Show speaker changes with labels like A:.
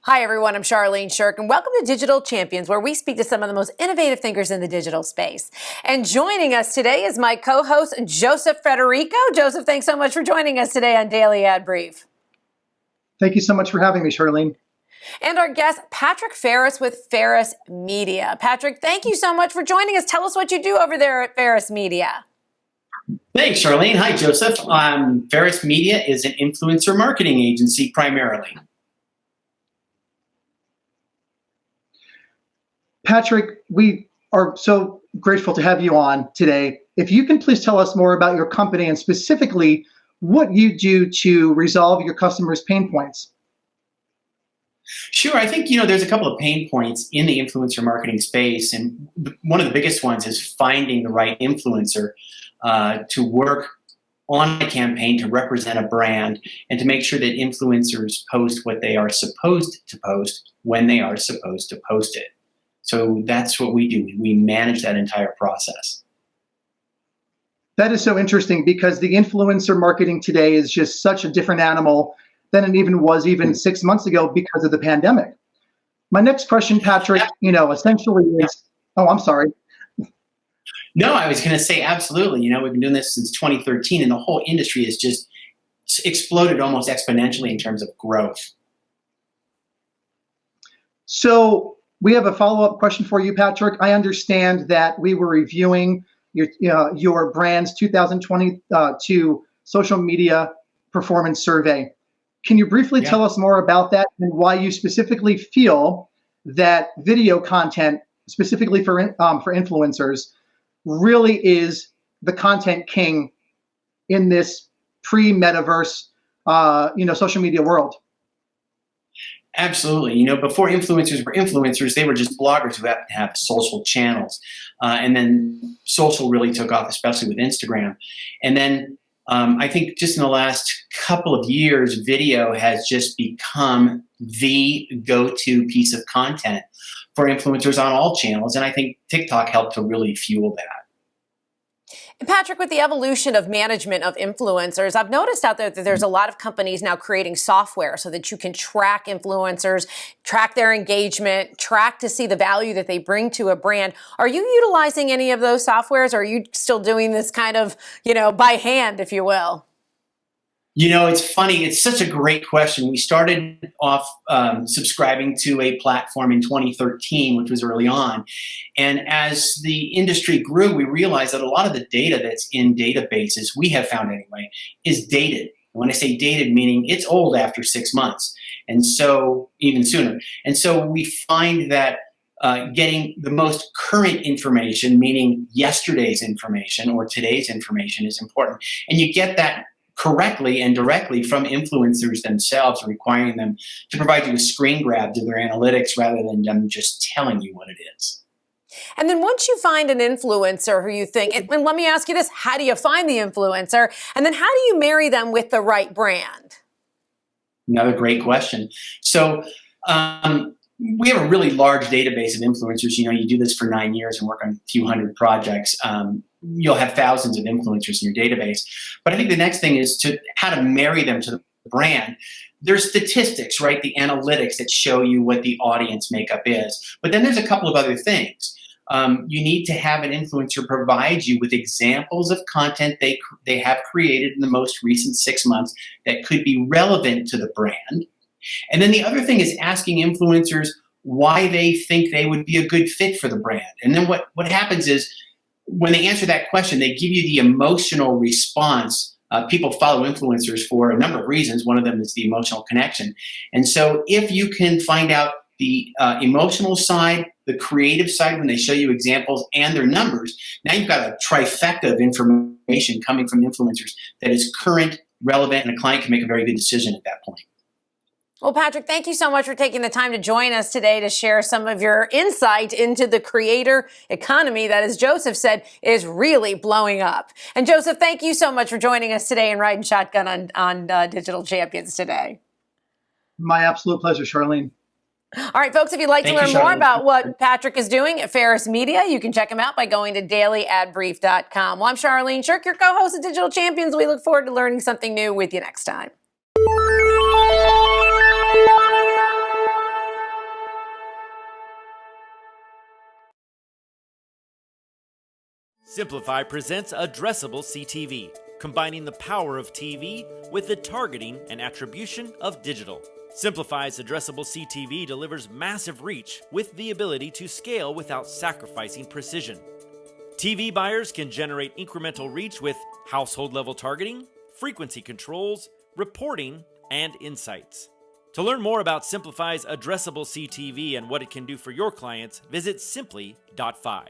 A: Hi, everyone. I'm Charlene Shirk, and welcome to Digital Champions, where we speak to some of the most innovative thinkers in the digital space. And joining us today is my co-host, Joseph Federico. Joseph, thanks so much for joining us today on Daily Ad Brief.
B: Thank you so much for having me, Charlene.
A: And our guest, Patrick Pharris with Pharris Media. Patrick, thank you so much for joining us. Tell us what you do over there at Pharris Media.
C: Thanks, Charlene. Hi, Joseph. Pharris Media is an influencer marketing agency primarily.
B: Patrick, we are so grateful to have you on today. If you can please tell us more about your company and specifically what you do to resolve your customers' pain points.
C: Sure. I think, there's a couple of pain points in the influencer marketing space. And one of the biggest ones is finding the right influencer to work on a campaign to represent a brand and to make sure that influencers post what they are supposed to post when they are supposed to post it. So that's what we do. We manage that entire process.
B: That is so interesting because the influencer marketing today is just such a different animal than it even was 6 months ago because of the pandemic. My next question, Patrick, essentially is, oh, I'm sorry.
C: No, I was going to say absolutely. We've been doing this since 2013 and the whole industry has just exploded almost exponentially in terms of growth.
B: So we have a follow-up question for you, Patrick. I understand that we were reviewing your brand's 2022 social media performance survey. Can you briefly tell us more about that and why you specifically feel that video content, specifically for influencers, really is the content king in this pre-metaverse, social media world?
C: Absolutely. Before influencers were influencers, they were just bloggers who happened to have social channels. And then social really took off, especially with Instagram. And then I think just in the last couple of years, video has just become the go-to piece of content for influencers on all channels. And I think TikTok helped to really fuel that.
A: And Patrick, with the evolution of management of influencers, I've noticed out there that there's a lot of companies now creating software so that you can track influencers, track their engagement, track to see the value that they bring to a brand. Are you utilizing any of those softwares, or are you still doing this kind of, by hand, if you will?
C: It's funny. It's such a great question. We started off subscribing to a platform in 2013, which was early on. And as the industry grew, we realized that a lot of the data that's in databases, we have found anyway, is dated. When I say dated, meaning it's old after 6 months, and so even sooner. And so we find that getting the most current information, meaning yesterday's information or today's information, is important. And you get that correctly and directly from influencers themselves, requiring them to provide you a screen grab to their analytics rather than them just telling you what it is.
A: And then once you find an influencer who you think, and let me ask you this, how do you find the influencer? And then how do you marry them with the right brand?
C: Another great question. So we have a really large database of influencers. You do this for 9 years and work on a few hundred projects. You'll have thousands of influencers in your database. But I think the next thing is how to marry them to the brand. There's statistics, right? The analytics that show you what the audience makeup is. But then there's a couple of other things. You need to have an influencer provide you with examples of content they have created in the most recent 6 months that could be relevant to the brand. And then the other thing is asking influencers why they think they would be a good fit for the brand. And then what happens is when they answer that question, they give you the emotional response. People follow influencers for a number of reasons. One of them is the emotional connection. And so if you can find out the emotional side, the creative side when they show you examples, and their numbers, now you've got a trifecta of information coming from influencers that is current, relevant, and a client can make a very good decision at that point.
A: Well, Patrick, thank you so much for taking the time to join us today to share some of your insight into the creator economy that, as Joseph said, is really blowing up. And Joseph, thank you so much for joining us today and riding shotgun on Digital Champions today.
B: My absolute pleasure, Charlene.
A: All right, folks, if you'd like to learn more about what Patrick is doing at Pharris Media, you can check him out by going to dailyadbrief.com. Well, I'm Charlene Shirk, your co-host of Digital Champions. We look forward to learning something new with you next time.
D: Simplify presents Addressable CTV, combining the power of TV with the targeting and attribution of digital. Simplify's Addressable CTV delivers massive reach with the ability to scale without sacrificing precision. TV buyers can generate incremental reach with household-level targeting, frequency controls, reporting, and insights. To learn more about Simplify's Addressable CTV and what it can do for your clients, visit simply.fi.